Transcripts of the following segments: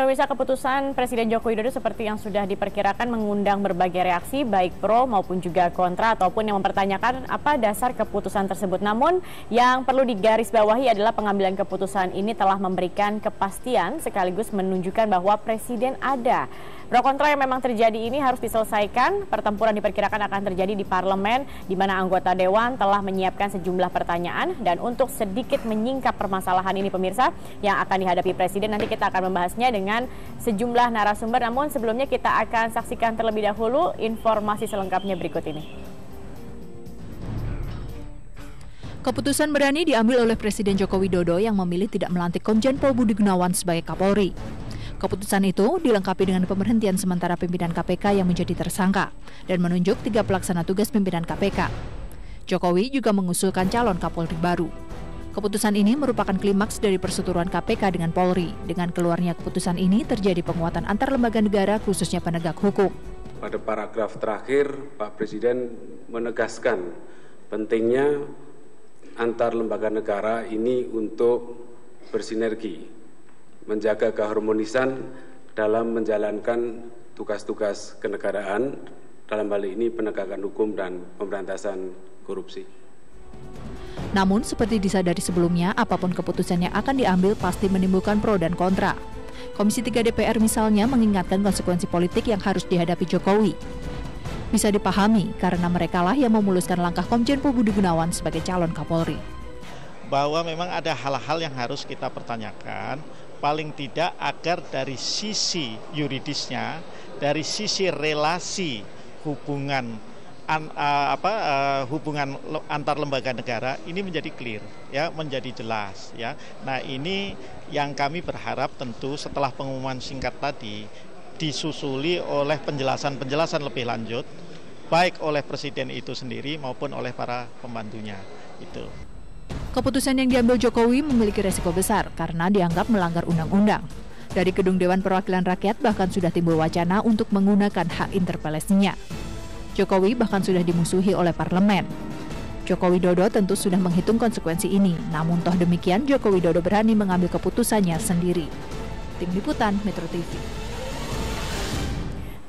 Ya, pemirsa, keputusan Presiden Joko Widodo seperti yang sudah diperkirakan mengundang berbagai reaksi, baik pro maupun juga kontra, ataupun yang mempertanyakan apa dasar keputusan tersebut. Namun, yang perlu digarisbawahi adalah pengambilan keputusan ini telah memberikan kepastian sekaligus menunjukkan bahwa Presiden ada. Pro kontra yang memang terjadi ini harus diselesaikan. Pertempuran diperkirakan akan terjadi di parlemen, di mana anggota Dewan telah menyiapkan sejumlah pertanyaan. Dan untuk sedikit menyingkap permasalahan ini, pemirsa, yang akan dihadapi Presiden, nanti kita akan membahasnya dengan sejumlah narasumber. Namun sebelumnya kita akan saksikan terlebih dahulu informasi selengkapnya berikut ini. Keputusan berani diambil oleh Presiden Joko Widodo yang memilih tidak melantik Komjen Pol Budi Gunawan sebagai Kapolri. Keputusan itu dilengkapi dengan pemberhentian sementara pimpinan KPK yang menjadi tersangka dan menunjuk 3 pelaksana tugas pimpinan KPK. Jokowi juga mengusulkan calon Kapolri baru. Keputusan ini merupakan klimaks dari perseteruan KPK dengan Polri. Dengan keluarnya keputusan ini terjadi penguatan antar lembaga negara khususnya penegak hukum. Pada paragraf terakhir, Pak Presiden menegaskan pentingnya antar lembaga negara ini untuk bersinergi, menjaga keharmonisan dalam menjalankan tugas-tugas kenegaraan, dalam hal ini penegakan hukum dan pemberantasan korupsi. Namun, seperti disadari sebelumnya, apapun keputusan yang akan diambil pasti menimbulkan pro dan kontra. Komisi 3 DPR misalnya mengingatkan konsekuensi politik yang harus dihadapi Jokowi. Bisa dipahami karena merekalah yang memuluskan langkah Komjen Pol Budi Gunawan sebagai calon Kapolri. Bahwa memang ada hal-hal yang harus kita pertanyakan, paling tidak agar dari sisi yuridisnya, dari sisi relasi hubungan hubungan antar lembaga negara ini menjadi clear, ya, menjadi jelas, ya. Nah, ini yang kami berharap tentu setelah pengumuman singkat tadi disusuli oleh penjelasan-penjelasan lebih lanjut, baik oleh Presiden itu sendiri maupun oleh para pembantunya. Itu. Keputusan yang diambil Jokowi memiliki resiko besar karena dianggap melanggar undang-undang. Dari Gedung Dewan Perwakilan Rakyat bahkan sudah timbul wacana untuk menggunakan hak interpelasinya. Jokowi bahkan sudah dimusuhi oleh parlemen. Joko Widodo tentu sudah menghitung konsekuensi ini, namun toh demikian Joko Widodo berani mengambil keputusannya sendiri. Tim Liputan Metro TV.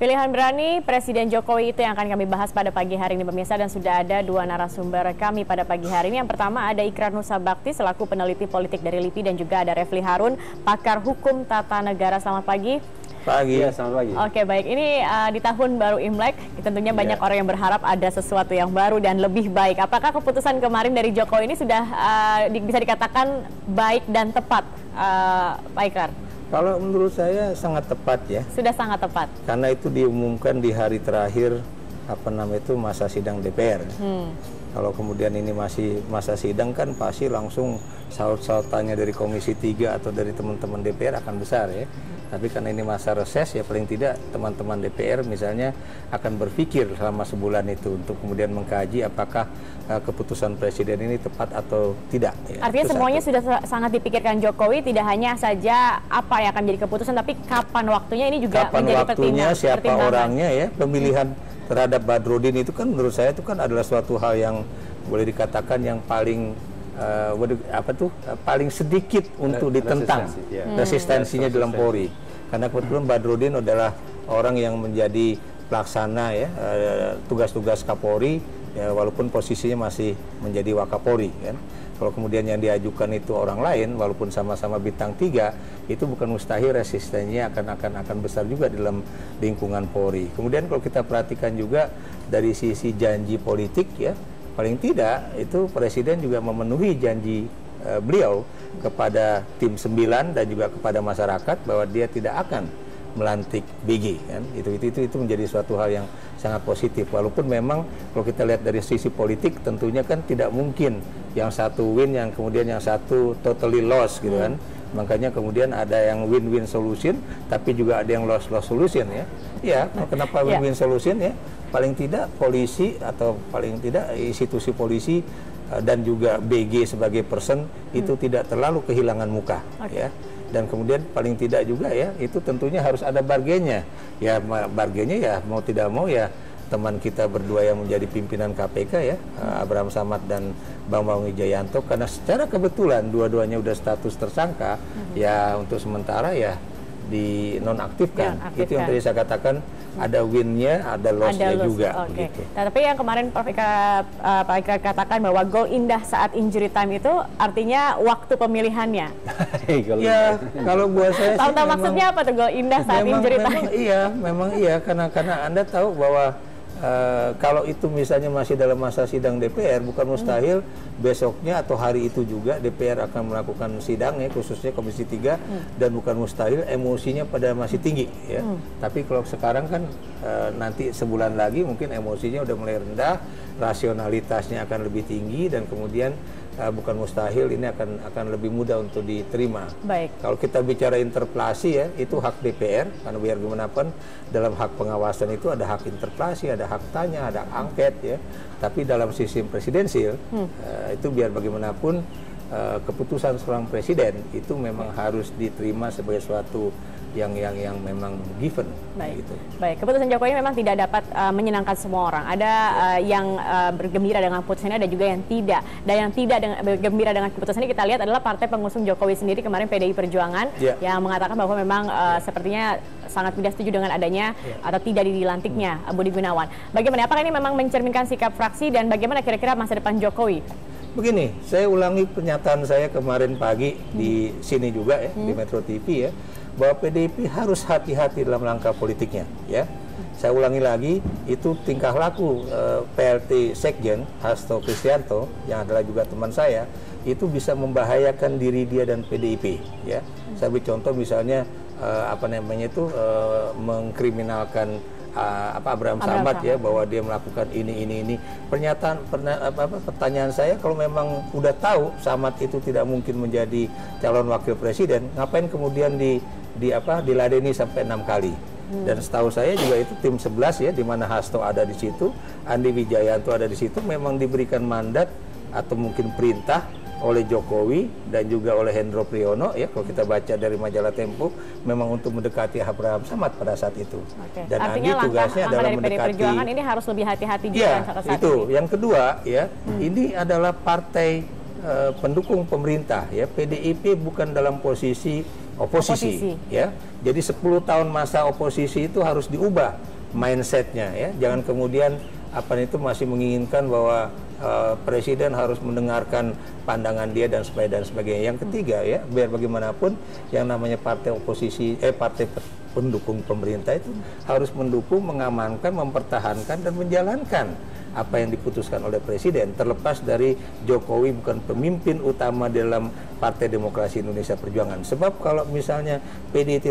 Pilihan berani Presiden Jokowi itu yang akan kami bahas pada pagi hari ini, pemirsa, dan sudah ada 2 narasumber kami pada pagi hari ini. Yang pertama ada Ikrar Nusa Bakti selaku peneliti politik dari LIPI, dan juga ada Refli Harun, pakar hukum tata negara. Selamat pagi. Pagi, ya, selamat pagi. Oke, baik. Ini di tahun baru Imlek, tentunya banyak orang yang berharap ada sesuatu yang baru dan lebih baik. Apakah keputusan kemarin dari Jokowi ini sudah bisa dikatakan baik dan tepat, Pak Ikrar? Kalau menurut saya sangat tepat, ya. Sudah sangat tepat. Karena itu diumumkan di hari terakhir masa sidang DPR. Kalau kemudian ini masih masa sidang kan pasti langsung saut-sautannya dari Komisi 3 atau dari teman-teman DPR akan besar, ya. Tapi karena ini masa reses, ya paling tidak teman-teman DPR misalnya akan berpikir selama sebulan itu untuk kemudian mengkaji apakah keputusan Presiden ini tepat atau tidak. Ya. Artinya semuanya sudah sangat dipikirkan Jokowi, tidak hanya saja apa yang akan menjadi keputusan, tapi kapan waktunya ini juga menjadi waktunya, siapa orangnya, ya. Pemilihan terhadap Badrodin itu kan menurut saya itu kan adalah suatu hal yang boleh dikatakan yang paling paling sedikit untuk ditentang resistensinya dalam Polri, karena kebetulan Badrodin adalah orang yang menjadi pelaksana, ya, tugas-tugas Kapolri, ya, walaupun posisinya masih menjadi Wakapolri, kan. Kalau kemudian yang diajukan itu orang lain walaupun sama-sama bintang 3, itu bukan mustahil resistensinya akan besar juga dalam lingkungan Polri. Kemudian kalau kita perhatikan juga dari sisi janji politik, ya, paling tidak itu Presiden juga memenuhi janji beliau kepada tim 9 dan juga kepada masyarakat bahwa dia tidak akan melantik BG, kan. Itu menjadi suatu hal yang sangat positif, walaupun memang kalau kita lihat dari sisi politik tentunya kan tidak mungkin yang satu win yang kemudian yang satu totally loss, gitu kan. Makanya kemudian ada yang win-win solution tapi juga ada yang loss-loss solution, ya. Ya, kenapa win-win solution, ya? Paling tidak polisi atau paling tidak institusi polisi dan juga BG sebagai person itu tidak terlalu kehilangan muka, ya. Dan kemudian paling tidak juga, ya, itu tentunya harus ada bargainnya. Ya, bargainnya, ya, mau tidak mau, ya, teman kita berdua yang menjadi pimpinan KPK, ya, Abraham Samad dan Bambang Wijayanto, karena secara kebetulan dua-duanya udah status tersangka, ya, untuk sementara, ya, dinonaktifkan. Itu yang tadi saya katakan, ada win-nya, ada loss-nya juga. Nah, tapi yang kemarin Pak Ika katakan bahwa gol indah saat injury time itu artinya waktu pemilihannya. Ya, kalau buat saya tahu maksudnya apa tuh gol indah saat injury time? Memang iya, karena Anda tahu bahwa kalau itu misalnya masih dalam masa sidang DPR, bukan mustahil besoknya atau hari itu juga DPR akan melakukan sidangnya, khususnya Komisi 3, dan bukan mustahil emosinya pada masih tinggi ya. Tapi kalau sekarang kan nanti sebulan lagi mungkin emosinya udah mulai rendah, rasionalitasnya akan lebih tinggi, dan kemudian bukan mustahil ini akan lebih mudah untuk diterima. Baik. Kalau kita bicara interpelasi ya, itu hak DPR, karena biar gimana pun dalam hak pengawasan itu ada hak interpelasi, ada hak tanya, ada hak angket ya. Tapi dalam sistem presidensil itu biar bagaimanapun keputusan seorang presiden itu memang harus diterima sebagai suatu yang memang given. Baik. Gitu. Baik, keputusan Jokowi memang tidak dapat menyenangkan semua orang. Ada yang bergembira dengan keputusannya, ada juga yang tidak. Dan yang tidak bergembira dengan keputusan ini kita lihat adalah partai pengusung Jokowi sendiri kemarin, PDI Perjuangan, yang mengatakan bahwa memang sepertinya sangat tidak setuju dengan adanya atau tidak dilantiknya Budi Gunawan. Bagaimana? Apakah ini memang mencerminkan sikap fraksi, dan bagaimana kira-kira masa depan Jokowi? Begini, saya ulangi pernyataan saya kemarin pagi di sini juga ya, di Metro TV ya, bahwa PDIP harus hati-hati dalam langkah politiknya ya. Saya ulangi lagi, itu tingkah laku PLT Sekjen Hasto Kristianto yang adalah juga teman saya, itu bisa membahayakan diri dia dan PDIP ya. Saya beri contoh misalnya mengkriminalkan Abraham Samad ya, bahwa dia melakukan ini. Pertanyaan saya, kalau memang udah tahu Samad itu tidak mungkin menjadi calon wakil presiden, ngapain kemudian diladeni sampai 6 kali? Dan setahu saya juga itu tim 11 ya, di mana Hasto ada di situ, Andi Wijayanto ada di situ, memang diberikan mandat atau mungkin perintah oleh Jokowi dan juga oleh Hendro Priyono ya, kalau kita baca dari majalah Tempo, memang untuk mendekati Abraham Samad pada saat itu. Dan artinya Andi tugasnya adalah mendekati. Perjuangan ini harus lebih hati-hati juga ya, saat itu. Ini. Yang kedua ya, ini adalah partai pendukung pemerintah ya. PDIP bukan dalam posisi oposisi ya. Jadi 10 tahun masa oposisi itu harus diubah mindsetnya ya. Jangan kemudian masih menginginkan bahwa presiden harus mendengarkan pandangan dia dan sebagainya. Yang ketiga ya, biar bagaimanapun yang namanya partai oposisi, partai pendukung pemerintah itu harus mendukung, mengamankan, mempertahankan dan menjalankan apa yang diputuskan oleh presiden. Terlepas dari Jokowi bukan pemimpin utama dalam Partai Demokrasi Indonesia Perjuangan. Sebab kalau misalnya PDI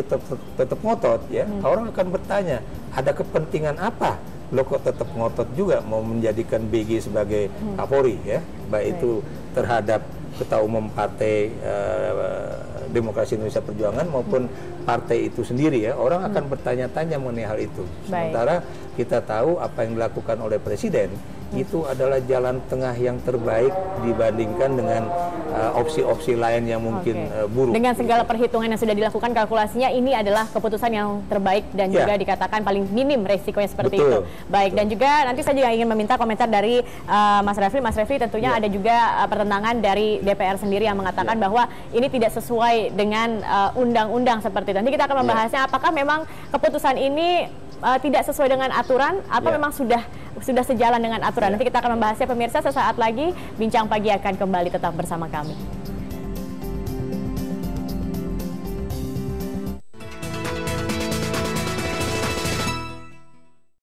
tetap ngotot ya, orang akan bertanya, ada kepentingan apa? Lo kok tetap ngotot juga mau menjadikan BG sebagai Kapolri ya, baik itu terhadap Ketua Umum Partai Demokrasi Indonesia Perjuangan maupun partai itu sendiri ya. Orang akan bertanya-tanya mengenai hal itu. Sementara kita tahu apa yang dilakukan oleh presiden itu adalah jalan tengah yang terbaik dibandingkan dengan opsi-opsi lain yang mungkin buruk. Dengan segala perhitungan yang sudah dilakukan, kalkulasinya ini adalah keputusan yang terbaik dan juga dikatakan paling minim resikonya seperti itu. Baik, dan juga nanti saya juga ingin meminta komentar dari Mas Refli. Mas Refli, tentunya ada juga pertentangan dari DPR sendiri yang mengatakan bahwa ini tidak sesuai dengan undang-undang seperti itu. Nanti kita akan membahasnya, apakah memang keputusan ini tidak sesuai dengan aturan atau memang sudah sejalan dengan aturan. Nanti kita akan membahasnya, pemirsa. Sesaat lagi Bincang Pagi akan kembali, tetap bersama kami.